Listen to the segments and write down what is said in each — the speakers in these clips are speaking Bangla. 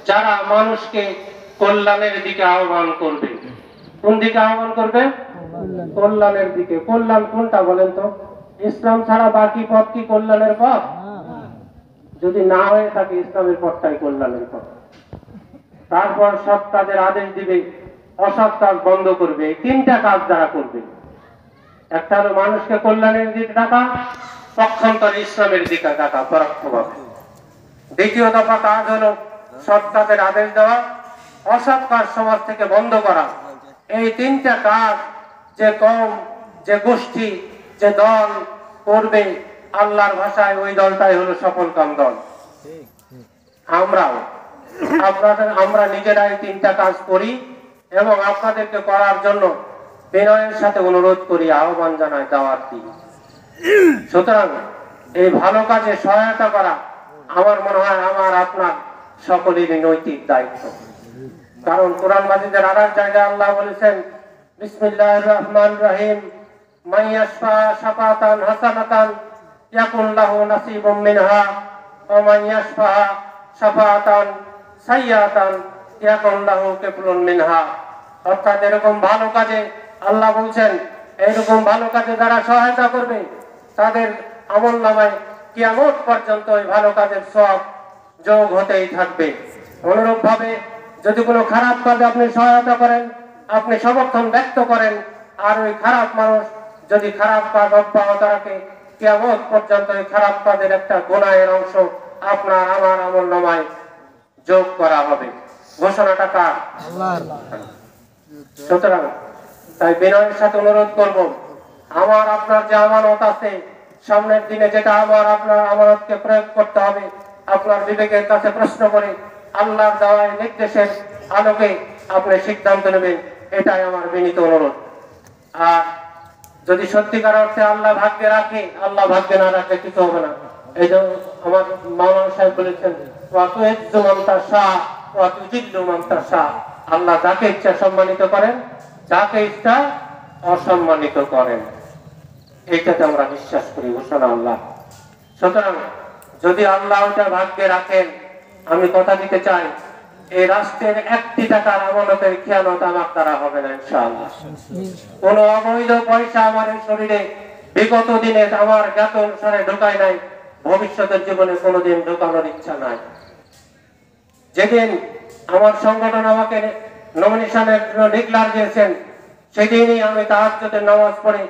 যারা মানুষকে কল্যাণের দিকে আহ্বান করবে। কোন দিকে আহ্বান করবে? কল্যাণের দিকে। কল্যাণ কোনটা বলেন তো? ইসলাম ছাড়া বাকি পথ কি কল্যাণের পথ? যদি না হয়ে থাকে ইসলামের পথটাই কল্যাণের পথ। তারপর সৎ কাজের আদেশ দিবে, অসৎ কাজ বন্ধ করবে। এই তিনটা কাজ যারা করবে, একটা হলো মানুষকে কল্যাণের দিকে ডাকা, পক্ষান্তর ইসলামের দিকে ডাকা পরোক্ষভাবে। দ্বিতীয় দফা কাজ হলো সৎ কাজের আদেশ দেওয়া, অসৎ কাজ সমাজ থেকে বন্ধ করা। এই তিনটা কাজ যে কম, যে গোষ্ঠী, যে দল করবে, আল্লাহর ভাষায় ওই দলটাই হলো সফলকাম দল। আমরা নিজেরাই তিনটা কাজ করি এবং আপনাদেরকে করার জন্য বিনয়ের সাথে অনুরোধ করি, আহ্বান জানাই, দাওয়াত দিই। সুতরাং এই ভালো কাজে সহায়তা করা আমার মনে হয় আমার আপনার সকলেরই নৈতিক দায়িত্ব। কারণ কোরআন মাজিদের আর এক জায়গায় আল্লাহ বলেছেন, বিসমিল্লাহির রহমানির রহিম, মাইয়াশফা শাফাতান হাসানাতান ইয়াকুন লাহু নাসিবুম মিনহা ওয়া মাইয়াশফা শাফাতান সাইয়্যাতান ইয়াকুন লাহু কিফলুন মিনহা। অর্থাৎ এরকম ভালো কাজে আল্লাহ বলছেন, এরকম ভালো কাজে যারা সহায়তা করবে তাদের আমলনামায় কিয়ামত পর্যন্ত ওই ভালো কাজের সওয়াব যোগ হতেই থাকবে। অনুরূপ ভাবে যদি কোনো খারাপ কাজে আপনি সহায়তা করেন, আপনি সমর্থন ব্যক্ত করেন, আর ওই খারাপ মানুষ যদি খারাপ কাজ অব্যাহত রাখে, কিয়ামত পর্যন্ত ওই খারাপ কাজের একটা গুনাহের অংশ আপনার আমার আমলনামায় যোগ করা হবে। ঘোষণাটা কার? আল্লাহর। সুতরাং তাই বিনয়ের সাথে অনুরোধ করব, আমার আপনার যে আমানত আছে, সামনের দিনে যেটা আমার আপনার আমানতকে প্রয়োগ করতে হবে, আপনার বিবেকের কাছে প্রশ্ন করে আল্লাহর দেওয়া নির্দেশের আলোকে আপনি সিদ্ধান্ত নেবেন, এটাই আমার বিনীত অনুরোধ। আর যদি সত্যিকার অর্থে আল্লাহ ভাগ্যে রাখে, আল্লাহ ভাগ্যে না রাখলে কিছু হবে না। এই যে আমার মাওলানা সাহেব বলেছেন, আল্লাহ যাকে ইচ্ছা সম্মানিত করেন, যাকে ইচ্ছা অসম্মানিত করেন। এইটাতে আমরা বিশ্বাস করি, ঘোষণা আল্লাহ। সুতরাং যদি আল্লাহ ওটা ভাগ্যে রাখেন, আমি কথা দিতে চাই, এই রাষ্ট্রের একটি টাকার আমানতের খেয়ানত আমার দ্বারা হবে না ইনশাআল্লাহ। কোন অবৈধ পয়সা আমার এই শরীরে বিগত দিনে আমার জ্ঞাত অনুসারে ঢোকায় নাই, ভবিষ্যতের জীবনে কোনোদিন ঢোকানোর ইচ্ছা নাই। যেদিন আমার সংগঠন আমাকে নমিনেশনের জন্য ডিক্লার দিয়েছেন, সেদিনই আমি তাহাজ্জুদের নামাজ পড়ে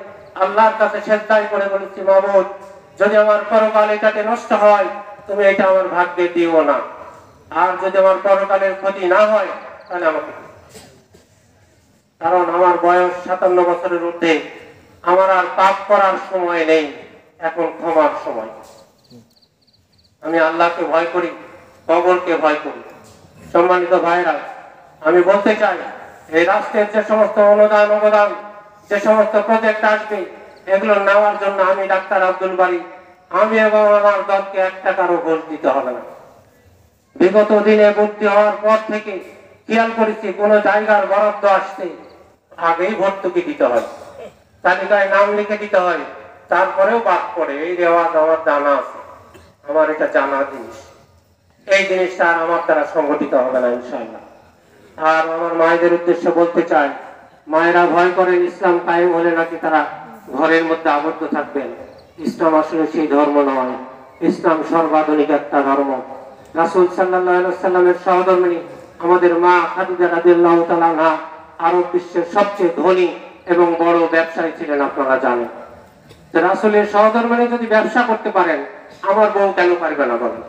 আল্লাহর কাছে সেজদায় করে বলেছি, মাবুদ, যদি আমার পরকাল এটাতে নষ্ট হয়, তুমি এটা আমার ভাগ্যে দিও না। আর যদি আমার পরকালের ক্ষতি না হয়, তাহলে আমাকে, কারণ আমার বয়স 57 বছরের ঊর্ধ্বে, আমার আর পাপ করার সময় নেই, এখন ক্ষমার সময়। আমি আল্লাহকে ভয় করি, কবরকে ভয় করি। সম্মানিত ভাইরা, আমি বলতে চাই, এই রাষ্ট্রের যে সমস্ত অনুদান অবদান, যে সমস্ত প্রজেক্ট আসবে, এগুলো নেওয়ার জন্য আমি ডাক্তার আব্দুল বারী, আমি এবং আমার দলকে 1 টাকারও ঘুষ দিতে হবে না। বিগত দিনে ভর্তি হওয়ার পর থেকে খেয়াল করেছি, কোন জায়গার বরাদ্দ আসছে আগেই ভর্তুকি দিতে হয়, তালিকায় নাম লিখে দিতে হয়, তারপরেও বাদ পড়ে। এই রেওয়াজ আমার জানা আছে, আমার এটা জানা জিনিস। এই জিনিসটা আর আমার দ্বারা সংগঠিত হবে না ইনশাআল্লাহ। আর আমার মায়েদের উদ্দেশ্যে বলতে চাই, মায়েরা ভয় করেন ইসলাম কায়েম হলে নাকি তারা ঘরের মধ্যে আবদ্ধ থাকবেন। ইসলাম আসলে সেই ধর্ম নয়, ইসলাম সর্বাধুনিক একটা ধর্ম। রাসূল সাল্লাল্লাহু আলাইহি ওয়াসাল্লামের সহধর্মিণী আমাদের মা খাদিজা রাদিয়াল্লাহু তাআলা আনহা আরব বিশ্বের সবচেয়ে ধনী এবং বড় ব্যবসায়ী ছিলেন, আপনারা জানেন। রাসূলের সহধর্মিণী যদি ব্যবসা করতে পারেন, আমার বউ কেন পারবে না বলেন?